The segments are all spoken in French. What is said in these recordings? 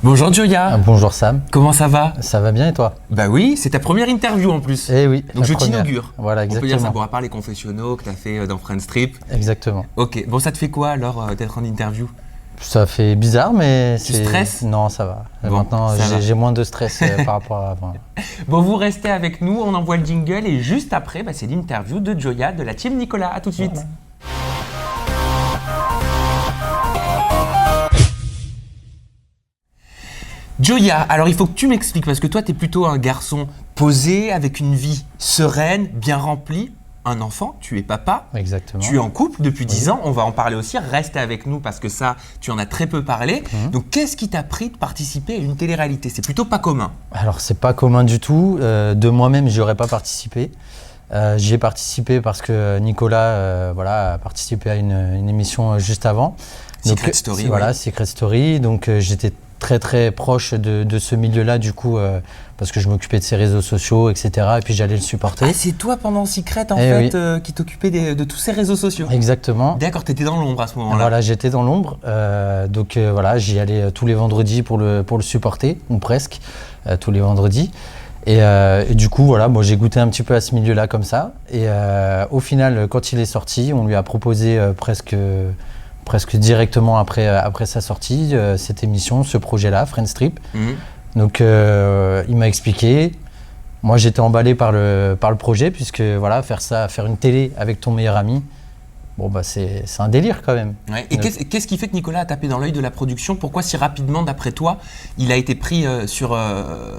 Bonjour Joya. Bonjour Sam. Comment ça va? Ça va bien et toi? Bah oui, c'est ta première interview en plus. Eh oui. Donc je t'inaugure. Voilà, exactement. On peut dire ça, bon, à part les confessionnaux que tu as fait dans Friends Trip. Exactement. Ok, bon ça te fait quoi alors d'être en interview? Ça fait bizarre mais Tu stresses? Non, ça va. Bon, maintenant j'ai moins de stress par rapport à avant. Bon, vous restez avec nous, on envoie le jingle et juste après, c'est l'interview de Joya de la team Nicolas. À tout de suite. Voilà. Joya, alors il faut que tu m'expliques parce que toi tu es plutôt un garçon posé, avec une vie sereine, bien remplie, un enfant, tu es papa, exactement. Tu es en couple depuis 10 ans, on va en parler aussi, reste avec nous parce que ça tu en as très peu parlé. Donc qu'est-ce qui t'a pris de participer à une télé-réalité? C'est plutôt pas commun. Alors c'est pas commun du tout, de moi-même j'y aurais pas participé. J'y ai participé parce que Nicolas a participé à une émission juste avant. Secret Story. Voilà, Secret Story, donc j'étais très proche de ce milieu-là du coup parce que je m'occupais de ses réseaux sociaux, etc. Et puis j'allais le supporter. Ah, c'est toi pendant Secret en fait oui. qui t'occupait de tous ces réseaux sociaux? Exactement. D'accord, t'étais dans l'ombre à ce moment-là. Voilà, j'étais dans l'ombre. Donc voilà, j'y allais tous les vendredis pour le supporter, ou presque tous les vendredis. Et du coup, voilà, moi j'ai goûté un petit peu à ce milieu-là comme ça. Et au final, quand il est sorti, on lui a proposé presque directement après sa sortie, cette émission, ce projet-là, Friends Trip. Donc il m'a expliqué. Moi j'étais emballé par le projet, puisque voilà, faire une télé avec ton meilleur ami, bon bah c'est un délire quand même. Ouais. Et qu'est-ce qui fait que Nicolas a tapé dans l'œil de la production? Pourquoi si rapidement, d'après toi, il a été pris sur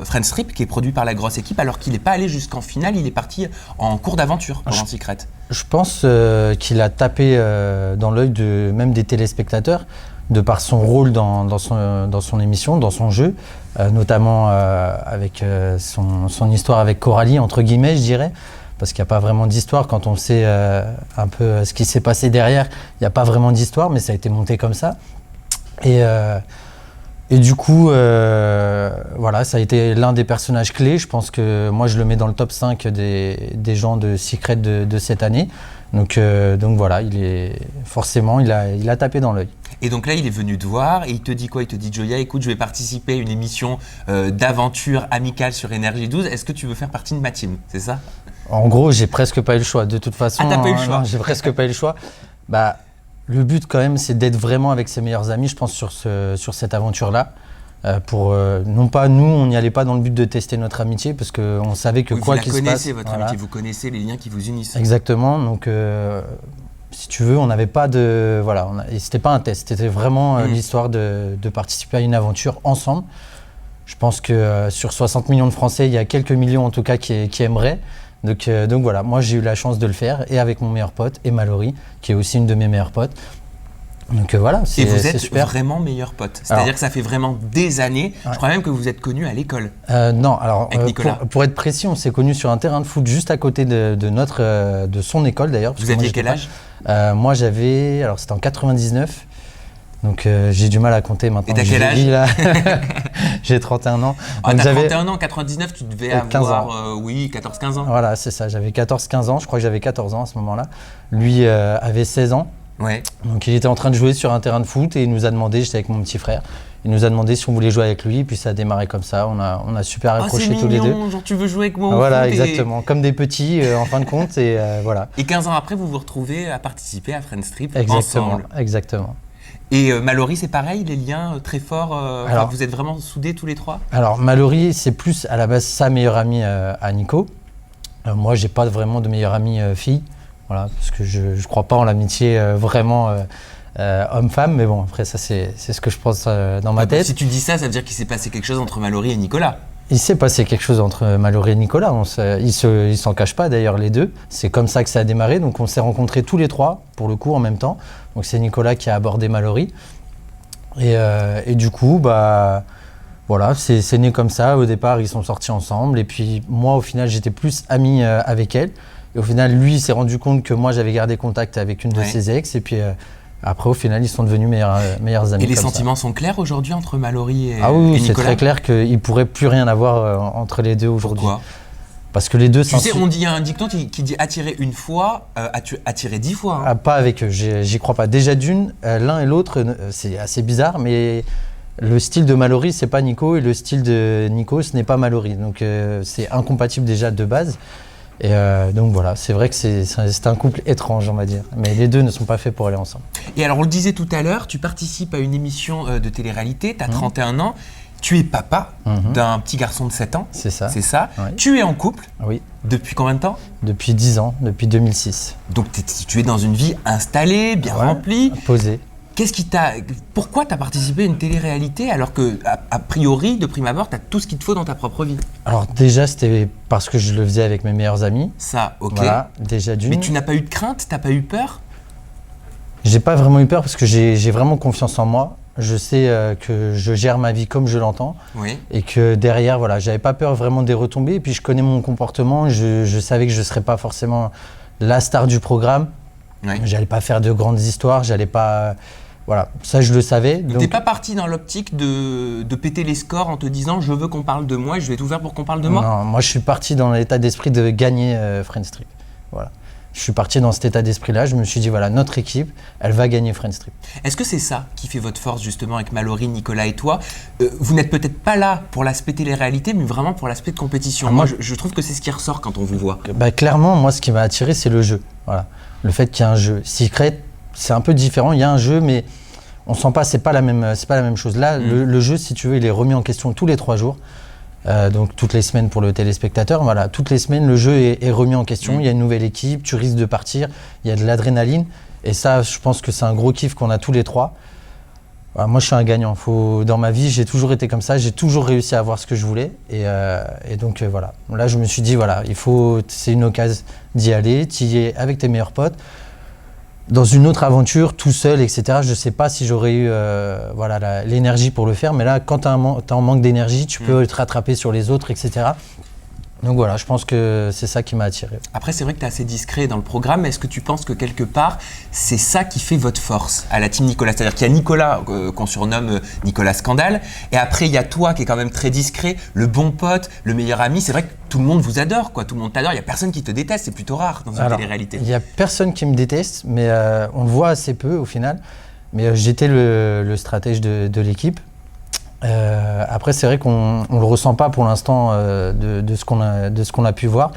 Friends Trip, qui est produit par la grosse équipe, alors qu'il n'est pas allé jusqu'en finale, il est parti en cours d'aventure pendant Secret? Je pense qu'il a tapé dans l'œil même des téléspectateurs, de par son rôle dans son émission, dans son jeu, notamment avec son histoire avec Coralie, entre guillemets, je dirais. Parce qu'il n'y a pas vraiment d'histoire. Quand on sait un peu ce qui s'est passé derrière, il n'y a pas vraiment d'histoire, mais ça a été monté comme ça. Et du coup, voilà, ça a été l'un des personnages clés. Je pense que moi, je le mets dans le top 5 des gens de Secret de cette année. Donc voilà, il a tapé dans l'œil. Et donc là, il est venu te voir et il te dit quoi? Il te dit: Joya, écoute, je vais participer à une émission d'aventure amicale sur Énergie 12. Est-ce que tu veux faire partie de ma team? C'est ça? En gros, j'ai presque pas eu le choix. De toute façon, t'as pas eu le choix? Non, j'ai presque pas eu le choix. Bah, le but quand même, c'est d'être vraiment avec ses meilleurs amis, je pense, sur cette aventure-là. Non pas nous, on n'y allait pas dans le but de tester notre amitié, parce qu'on savait que quoi qu'il se passe… Vous connaissez votre amitié, vous connaissez les liens qui vous unissent. Exactement, donc si tu veux, on n'avait pas de… Voilà, c'était pas un test, c'était vraiment l'histoire de participer à une aventure ensemble. Je pense que sur 60 millions de Français, il y a quelques millions en tout cas qui aimeraient. Donc voilà, moi j'ai eu la chance de le faire, et avec mon meilleur pote, et Mallory, qui est aussi une de mes meilleures potes. Donc voilà, c'est super. Et vous êtes vraiment meilleurs potes? C'est-à-dire que ça fait vraiment des années, je crois même que vous êtes connus à l'école. Non, alors pour être précis, on s'est connus sur un terrain de foot juste à côté de son école d'ailleurs. Vous aviez quel âge? Moi j'avais, alors c'était en 99. Donc j'ai du mal à compter maintenant. Et t'as quel âge là. J'ai 31 ans. Ah, t'as 31 ans, en 99, tu devais avoir 15 ans. 14-15 ans. Voilà, c'est ça, j'avais 14-15 ans, je crois que j'avais 14 ans à ce moment-là. Lui avait 16 ans. Ouais. Donc il était en train de jouer sur un terrain de foot et il nous a demandé, j'étais avec mon petit frère, il nous a demandé si on voulait jouer avec lui, et puis ça a démarré comme ça, on a super accroché tous les deux. Genre tu veux jouer avec moi au Voilà, foot exactement, comme des petits en fin de compte, et voilà. Et 15 ans après, vous vous retrouvez à participer à Friends Trip ensemble. Exactement. Exactement. Et Mallory, c'est pareil, les liens très forts, alors, vous êtes vraiment soudés tous les trois? Alors Mallory, c'est plus à la base sa meilleure amie à Nico. Moi, j'ai pas vraiment de meilleure amie fille, voilà, parce que je crois pas en l'amitié vraiment homme-femme, mais bon, après ça c'est ce que je pense dans ma tête. Si tu dis ça, ça veut dire qu'il s'est passé quelque chose entre Mallory et Nicolas? Il s'est passé quelque chose entre Mallory et Nicolas, ils s'en cachent pas d'ailleurs les deux, c'est comme ça que ça a démarré, donc on s'est rencontrés tous les trois, pour le coup en même temps, donc c'est Nicolas qui a abordé Mallory, et du coup, bah voilà, c'est né comme ça, au départ ils sont sortis ensemble, et puis moi au final j'étais plus ami avec elle, et au final lui il s'est rendu compte que moi j'avais gardé contact avec une de ses ex, et puis… Après, au final, ils sont devenus meilleurs amis. Et les sentiments sont clairs aujourd'hui entre Mallory et Nicolas? Ah oui, c'est très clair qu'il ne pourrait plus rien avoir entre les deux aujourd'hui. Pourquoi? Parce que les deux… Tu sais, il y a un dicton qui dit attirer une fois, attirer 10 fois. Hein. Ah, pas avec eux, j'y crois pas. Déjà d'une, l'un et l'autre, c'est assez bizarre, mais Le style de Mallory, c'est pas Nico, et le style de Nico, ce n'est pas Mallory. Donc c'est incompatible déjà de base. Et donc voilà, c'est vrai que c'est un couple étrange, on va dire. Mais les deux ne sont pas faits pour aller ensemble. Et alors, on le disait tout à l'heure, tu participes à une émission de télé-réalité, tu as 31 ans, tu es papa d'un petit garçon de 7 ans. C'est ça. C'est ça. Oui. Tu es en couple. Oui. Depuis combien de temps? Depuis 10 ans, depuis 2006. Donc tu es dans une vie installée, bien remplie. Posée. Pourquoi tu as participé à une télé-réalité alors que, a priori, de prime abord, tu as tout ce qu'il te faut dans ta propre vie? Alors déjà, c'était parce que je le faisais avec mes meilleurs amis. Ça, ok. Voilà, déjà d'une. Mais tu n'as pas eu de crainte? T'as pas eu peur? J'ai pas vraiment eu peur parce que j'ai vraiment confiance en moi. Je sais que je gère ma vie comme je l'entends. Oui. Et que derrière, voilà, j'avais pas peur vraiment des retombées. Et puis je connais mon comportement. Je savais que je serais pas forcément la star du programme. Oui. J'allais pas faire de grandes histoires. J'allais pas. Voilà, ça je le savais. Donc t'es pas parti dans l'optique de péter les scores en te disant je veux qu'on parle de moi et je vais tout faire pour qu'on parle de moi? Non, moi je suis parti dans l'état d'esprit de gagner Friends Trip. Voilà. Je suis parti dans cet état d'esprit-là, je me suis dit voilà, notre équipe, elle va gagner Friends Trip. Est-ce que c'est ça qui fait votre force justement avec Mallory, Nicolas et toi? Vous n'êtes peut-être pas là pour l'aspect télé-réalité, mais vraiment pour l'aspect de compétition. Moi je trouve que c'est ce qui ressort quand on vous voit. Bah, clairement, moi ce qui m'a attiré, c'est le jeu. Voilà. Le fait qu'il y ait un jeu. Secret, c'est un peu différent, il y a un jeu, mais on sent pas, c'est pas la même chose. Là, le jeu, si tu veux, il est remis en question tous les 3 jours. Donc toutes les semaines pour le téléspectateur, voilà, toutes les semaines le jeu est remis en question, il y a une nouvelle équipe, tu risques de partir, il y a de l'adrénaline et ça je pense que c'est un gros kiff qu'on a tous les 3. Voilà, moi je suis un gagnant, dans ma vie j'ai toujours été comme ça, j'ai toujours réussi à avoir ce que je voulais et donc voilà, là je me suis dit voilà, c'est une occasion d'y aller, tu y es avec tes meilleurs potes. Dans une autre aventure, tout seul, etc. Je ne sais pas si j'aurais eu l'énergie pour le faire, mais là, quand tu as en manque d'énergie, tu peux te rattraper sur les autres, etc. Donc voilà, je pense que c'est ça qui m'a attiré. Après, c'est vrai que tu es assez discret dans le programme, mais est-ce que tu penses que quelque part, c'est ça qui fait votre force à la team Nicolas? C'est-à-dire qu'il y a Nicolas, qu'on surnomme Nicolas Scandale, et après, il y a toi qui est quand même très discret, le bon pote, le meilleur ami. C'est vrai que tout le monde vous adore, quoi. Tout le monde t'adore, il n'y a personne qui te déteste, c'est plutôt rare dans une télé-réalité. Il n'y a personne qui me déteste, mais on le voit assez peu au final. Mais j'étais le stratège de l'équipe. Après, c'est vrai qu'on ne le ressent pas pour l'instant de ce qu'on a pu voir.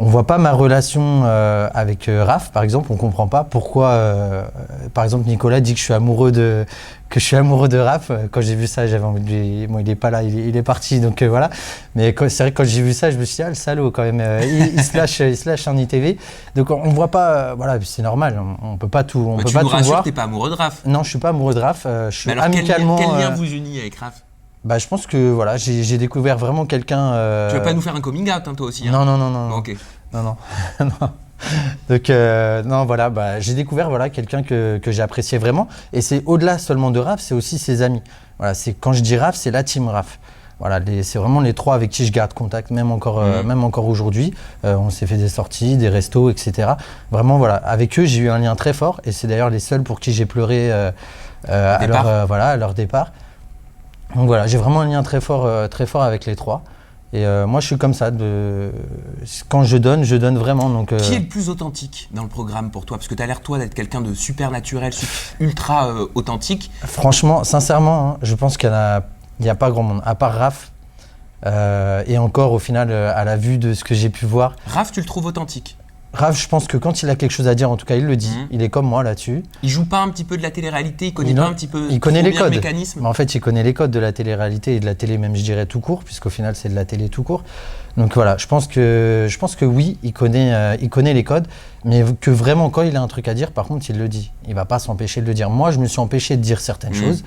On ne voit pas ma relation avec Raph, par exemple. On ne comprend pas pourquoi, par exemple, Nicolas dit que je suis amoureux de Raph. Quand j'ai vu ça, j'avais envie de lui... Bon, il n'est pas là, il est parti, donc voilà. Mais c'est vrai que quand j'ai vu ça, je me suis dit, ah, le salaud, quand même, il se lâche en ITV. Donc on ne voit pas, voilà, c'est normal, on ne peut pas tout, tu nous rassures, tu n'es pas amoureux de Raph? Non, je ne suis pas amoureux de Raph. Je suis alors, amicalement... Quel lien vous unit avec Raph? Bah, je pense que voilà, j'ai découvert vraiment quelqu'un... Tu vas pas nous faire un coming out, hein, toi aussi? Non, non. Ok. Non. Donc, non, voilà, bah, j'ai découvert quelqu'un que j'appréciais vraiment. Et c'est au-delà seulement de Raph, c'est aussi ses amis. Voilà, quand je dis Raph, c'est la team Raph. Voilà, c'est vraiment les 3 avec qui je garde contact, même encore aujourd'hui. On s'est fait des sorties, des restos, etc. Vraiment, voilà, avec eux, j'ai eu un lien très fort. Et c'est d'ailleurs les seuls pour qui j'ai pleuré à leur départ. Donc voilà, j'ai vraiment un lien très fort avec les 3. Et moi, je suis comme ça. Quand je donne vraiment. Donc, Qui est le plus authentique dans le programme pour toi? Parce que tu as l'air, toi, d'être quelqu'un de super naturel, ultra authentique. Franchement, sincèrement, hein, je pense qu'il n'y a pas grand monde, à part Raph. Et encore, au final, à la vue de ce que j'ai pu voir. Raph, tu le trouves authentique? Raph, je pense que quand il a quelque chose à dire, en tout cas, il le dit. Il est comme moi là-dessus. Il joue pas un petit peu de la télé-réalité? Il connaît pas un petit peu il connaît les codes. Le mécanisme? Mais en fait, il connaît les codes de la télé-réalité et de la télé, même je dirais tout court, puisqu'au final, c'est de la télé tout court. Donc voilà, je pense que oui, il connaît les codes, mais que vraiment, quand il a un truc à dire, par contre, il le dit. Il va pas s'empêcher de le dire. Moi, je me suis empêché de dire certaines choses.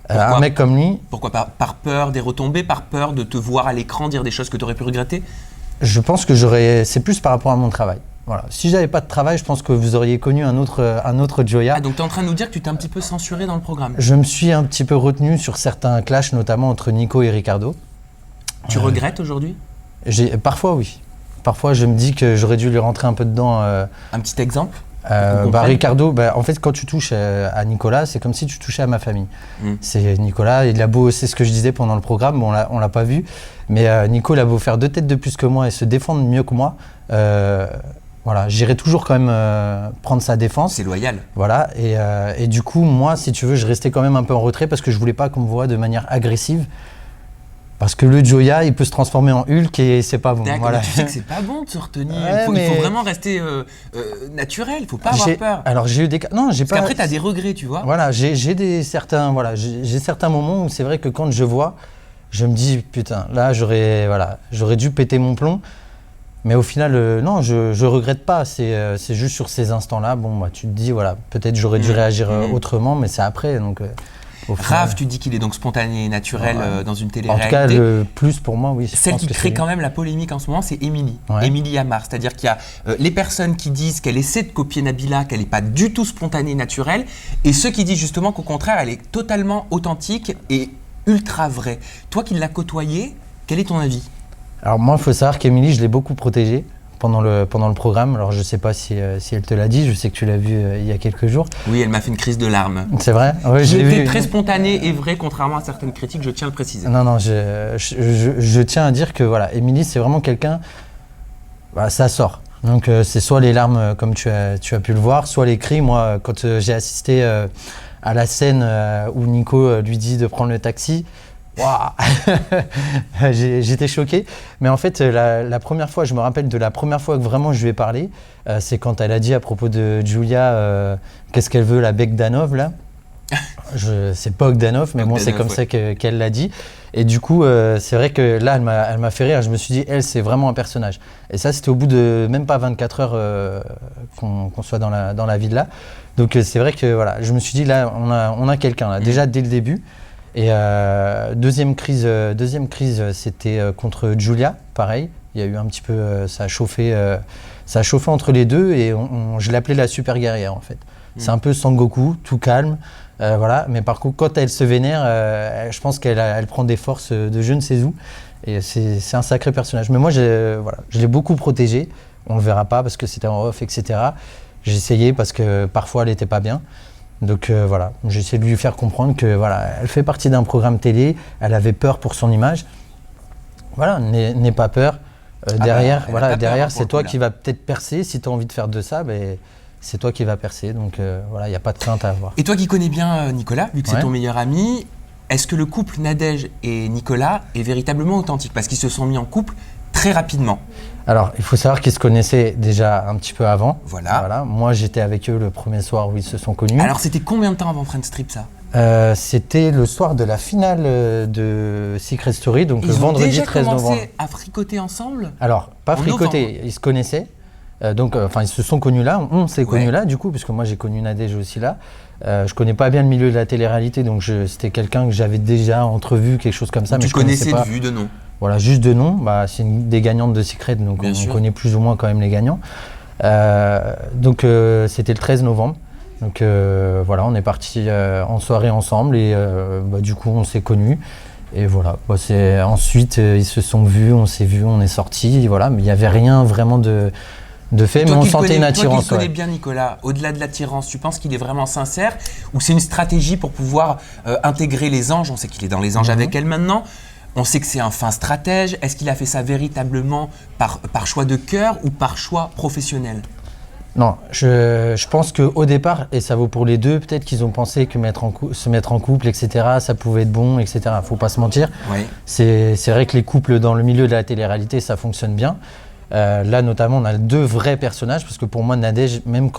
Un mec comme lui... Pourquoi? Par peur des retombées? Par peur de te voir à l'écran dire des choses que tu aurais pu regretter? Je pense que c'est plus par rapport à mon travail. Voilà. Si j'avais pas de travail, je pense que vous auriez connu un autre Joya. Ah, donc tu es en train de nous dire que tu t'es un petit peu censuré dans le programme? Je me suis un petit peu retenu sur certains clashs, notamment entre Nico et Ricardo. Tu regrettes aujourd'hui? Parfois, oui. Parfois, je me dis que j'aurais dû lui rentrer un peu dedans. Un petit exemple? Ricardo, en fait, quand tu touches à Nicolas, c'est comme si tu touchais à ma famille. C'est Nicolas, il a beau, c'est ce que je disais pendant le programme, bon, on l'a pas vu, mais Nico, il a beau faire 2 têtes de plus que moi et se défendre mieux que moi. voilà, j'irai toujours quand même prendre sa défense. C'est loyal. Voilà, et du coup, moi, si tu veux, je restais quand même un peu en retrait parce que je voulais pas qu'on me voie de manière agressive. Parce que le Joya, il peut se transformer en Hulk et c'est pas bon. D'accord, Voilà. mais tu sais que c'est pas bon de se retenir. Ouais, Il faut mais- vraiment rester naturel, il faut pas avoir peur. Alors j'ai eu des cas. Non, j'ai Parce pas. qu'après, tu as des regrets, tu vois. Voilà, j'ai certains moments où c'est vrai que quand je vois, je me dis putain, là j'aurais dû péter mon plomb. Mais au final, non, je regrette pas. C'est juste sur ces instants-là, bon, bah, tu te dis voilà, peut-être j'aurais dû réagir autrement, mais c'est après. Donc, au final, Raph, tu dis qu'il est donc spontané et naturel dans une en télé-réalité. tout cas, le plus pour moi, oui. je Celle pense qui que crée c'est quand lui. même la polémique en ce moment, c'est Émilie. Ouais. Émilie Amar. C'est-à-dire qu'il y a les personnes qui disent qu'elle essaie de copier Nabila, qu'elle n'est pas du tout spontanée et naturelle, et ceux qui disent justement qu'au contraire, elle est totalement authentique et ultra vraie. Toi qui l'as côtoyée, quel est ton avis? Alors moi, il faut savoir qu'Émilie, je l'ai beaucoup protégée pendant le programme. Alors je sais pas si elle te l'a dit, je sais que tu l'as vu il y a quelques jours. Oui, elle m'a fait une crise de larmes. C'est vrai? Ouais, je l'ai J'étais vu. très spontanée et vraie, contrairement à certaines critiques, je tiens à le préciser. Non, je tiens à dire que voilà, Émilie, c'est vraiment quelqu'un, voilà, ça sort. Donc c'est soit les larmes comme tu as pu le voir, soit les cris. Moi, quand j'ai assisté à la scène où Nico lui dit de prendre le taxi, waouh, j'étais choqué. Mais en fait, la première fois, je me rappelle de la première fois que vraiment je lui ai parlé, c'est quand elle a dit à propos de Julia, qu'est-ce qu'elle veut, la Bogdanov là. C'est pas Bogdanov, mais bon, c'est comme ça qu'elle l'a dit. Et du coup, c'est vrai que là, elle m'a fait rire. Je me suis dit, elle, c'est vraiment un personnage. Et ça, c'était au bout de même pas 24 heures qu'on soit dans la ville là. Donc, c'est vrai que voilà, je me suis dit, là, on a quelqu'un là, déjà dès le début. Et deuxième crise, c'était contre Julia, pareil. Il y a eu un petit peu, ça a chauffé entre les deux et je l'appelais la super guerrière en fait. C'est un peu Sangoku, tout calme, voilà. Mais par contre, quand elle se vénère, je pense qu'elle prend des forces de je ne sais où. Et c'est un sacré personnage. Mais moi, je l'ai beaucoup protégée. On le verra pas parce que c'était en off, etc. J'ai essayé parce que parfois elle était pas bien. Donc voilà, j'ai essayé de lui faire comprendre que voilà, elle fait partie d'un programme télé, elle avait peur pour son image. Voilà, n'aie pas peur. Derrière, c'est toi qui vas peut-être percer. Si tu as envie de faire de ça, c'est toi qui vas percer. Donc voilà, il n'y a pas de crainte à avoir. Et toi qui connais bien Nicolas, vu que c'est ton meilleur ami, est-ce que le couple Nadège et Nicolas est véritablement authentique? Parce qu'ils se sont mis en couple très rapidement. Alors, il faut savoir qu'ils se connaissaient déjà un petit peu avant. Voilà. Moi, j'étais avec eux le premier soir où ils se sont connus. Alors, c'était combien de temps avant Friends Trip, ça? C'était le soir de la finale de Secret Story, donc le vendredi 13 novembre. Ils ont déjà commencé à fricoter ensemble? Alors, pas fricoter, ils se connaissaient. Ils se sont connus là, on s'est connus là du coup, puisque moi j'ai connu Nadège aussi là. Je connais pas bien le milieu de la télé-réalité, donc c'était quelqu'un que j'avais déjà entrevu, quelque chose comme ça. Tu mais connaissais pas. de vue, de nom? Voilà, juste de nom. C'est une des gagnantes de Secret, donc on connaît plus ou moins quand même les gagnants. C'était le 13 novembre. Donc voilà, on est parti en soirée ensemble et du coup on s'est connus. Et voilà, ensuite ils se sont vus, on est sortis, voilà, mais il n'y avait rien vraiment de fait, mais on sentait une attirance. Toi qui connais bien Nicolas, au-delà de l'attirance, tu penses qu'il est vraiment sincère ou c'est une stratégie pour pouvoir intégrer les anges? On sait qu'il est dans les anges avec elle maintenant. On sait que c'est un fin stratège. Est-ce qu'il a fait ça véritablement par choix de cœur ou par choix professionnel? Non, je pense qu'au départ, et ça vaut pour les deux, peut-être qu'ils ont pensé que se mettre en couple, etc., ça pouvait être bon, etc. Faut pas se mentir. Oui. C'est vrai que les couples dans le milieu de la télé-réalité, ça fonctionne bien. Là, notamment, on a deux vrais personnages, parce que pour moi, Nadège, même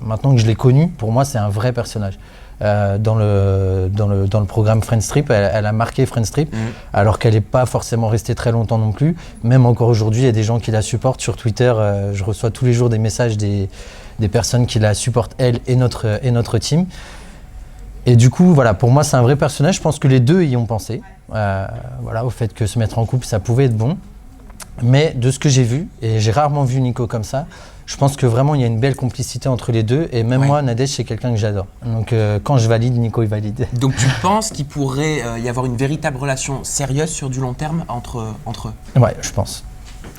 maintenant que je l'ai connue, pour moi, c'est un vrai personnage. Dans le programme Friends Trip, elle a marqué Friends Trip, alors qu'elle n'est pas forcément restée très longtemps non plus. Même encore aujourd'hui, il y a des gens qui la supportent sur Twitter. Je reçois tous les jours des messages des personnes qui la supportent, elle et notre team. Et du coup, voilà, pour moi, c'est un vrai personnage. Je pense que les deux y ont pensé, au fait que se mettre en couple, ça pouvait être bon. Mais de ce que j'ai vu, et j'ai rarement vu Nico comme ça, je pense que vraiment il y a une belle complicité entre les deux. Et même moi, Nadège, c'est quelqu'un que j'adore. Donc quand je valide, Nico il valide. Donc tu penses qu'il pourrait y avoir une véritable relation sérieuse sur du long terme entre eux? Ouais, je pense.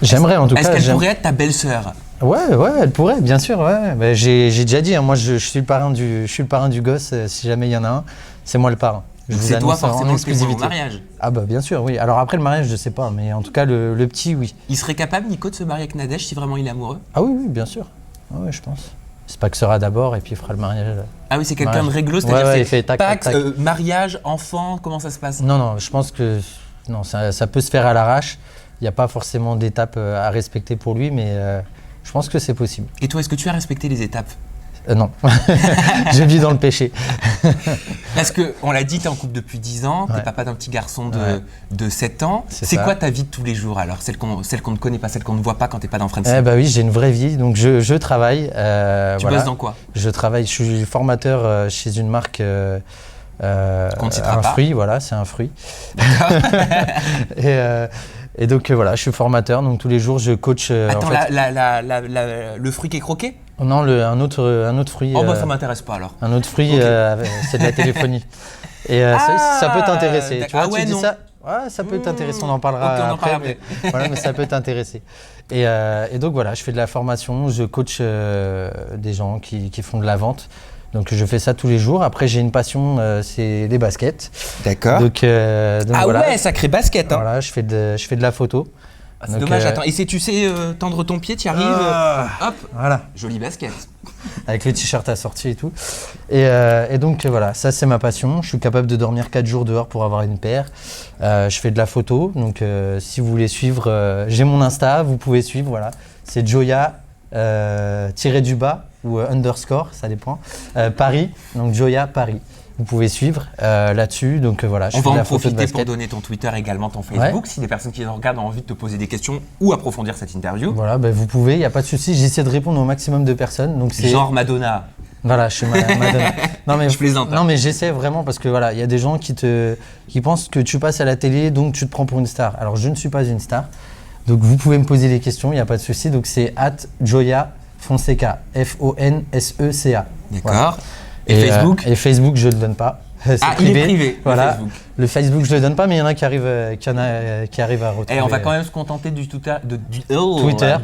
J'aimerais en tout cas. Est-ce qu'elle pourrait être ta belle-sœur? Ouais, elle pourrait, bien sûr. Ouais. J'ai déjà dit, moi je suis le parrain du gosse, si jamais il y en a un, c'est moi le parrain. Je vous C'est toi annonce en forcément le témoin au exclusivité. mariage. Ah bah bien sûr, oui. Alors après le mariage, je sais pas, mais en tout cas le petit, oui. Il serait capable, Nico, de se marier avec Nadège si vraiment il est amoureux? Ah oui, oui, bien sûr. Ah ouais, je pense. C'est pas que sera d'abord et puis il fera le mariage. Ah oui, c'est quelqu'un Mariage. de réglo, Ouais, c'est-à-dire ouais, c'est il fait tac, tac, Pax, tac. mariage, enfant, comment ça se passe? Non, non, je pense que non, ça peut se faire à l'arrache. Il n'y a pas forcément d'étape à respecter pour lui, mais je pense que c'est possible. Et toi, est-ce que tu as respecté les étapes? Non, je vis dans le péché. Parce qu'on l'a dit, tu es en couple depuis 10 ans, tu es Ouais. papa d'un petit garçon Ouais. de 7 ans. C'est C'est ça. quoi ta vie de tous les jours alors? Celle qu'on ne connaît pas, celle qu'on ne voit pas quand tu n'es pas dans Friends. Eh bah oui, j'ai une vraie vie, donc je travaille. Tu voilà. bosses dans quoi? Je travaille, je suis formateur chez une marque. Qu'on ne citera un pas. fruit, voilà, c'est un fruit. et donc voilà, je suis formateur, donc tous les jours je coach. Attends, en fait, le fruit qui est croqué? non, un autre fruit. Oh bah ça m'intéresse pas alors. Un autre fruit, Ok. C'est de la téléphonie. Et ça peut t'intéresser. Tu vois, ah ouais, tu dis non. ça, ouais, ça peut t'intéresser. On en parlera Ok, on en après, parle mais, voilà, mais ça peut t'intéresser. Et donc voilà, je fais de la formation, je coach des gens qui font de la vente. Donc je fais ça tous les jours. Après, j'ai une passion, c'est les baskets. D'accord. Donc Ah voilà. ouais, sacré basket. Hein. Voilà, je fais de la photo. Ah, c'est Donc, dommage, attends. Et si tu sais tendre ton pied, tu y arrives. Hop, Voilà, joli basket. avec le t-shirt assorti et tout. Et donc voilà, ça c'est ma passion. Je suis capable de dormir 4 jours dehors pour avoir une paire. Je fais de la photo. Donc si vous voulez suivre, j'ai mon Insta, vous pouvez suivre. Voilà, c'est Joya tiré du bas ou underscore, ça dépend. Paris, donc Joya Paris. Vous pouvez suivre là-dessus. Donc voilà, je On fais va de en la photo de profiter pour basket. donner ton Twitter également, ton Facebook, si des personnes qui nous regardent ont envie de te poser des questions ou approfondir cette interview. Voilà, ben, vous pouvez, il n'y a pas de souci. J'essaie de répondre au maximum de personnes. Donc c'est Genre Madonna. Voilà, je suis Madonna. Non mais Je plaisante, hein. Non mais j'essaie vraiment parce que voilà, il y a des gens qui pensent que tu passes à la télé donc tu te prends pour une star. Alors je ne suis pas une star. Donc vous pouvez me poser des questions, il n'y a pas de souci. Donc c'est @Joya Fonseca, Fonseca. D'accord. Voilà. Et Facebook Et Facebook, je ne le donne pas. C'est Ah, il est privé, le Voilà. Facebook. Le Facebook, je le donne pas, mais il y en a qui arrivent à retrouver. Et on va quand même se contenter du Twitter, du Twitter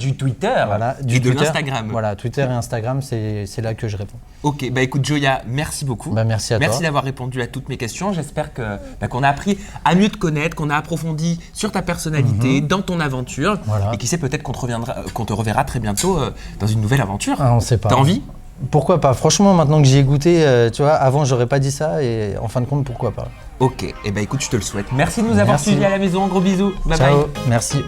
Voilà, et du de Twitter. l'Instagram. Voilà, Twitter et Instagram, c'est là que je réponds. Ok, bah écoute Joya, merci beaucoup. Bah, merci à toi. Merci d'avoir répondu à toutes mes questions. J'espère qu'on a appris à mieux te connaître, qu'on a approfondi sur ta personnalité, dans ton aventure. Voilà. Et qui sait, peut-être qu'on te reverra très bientôt dans une nouvelle aventure. Ah, on sait pas. T'as envie? Pourquoi pas? Franchement, maintenant que j'y ai goûté, tu vois, avant j'aurais pas dit ça et en fin de compte, pourquoi pas? Ok, et bah écoute, je te le souhaite. Merci de nous avoir Merci. suivis à la maison. Gros bisous. Bye Ciao, bye. merci.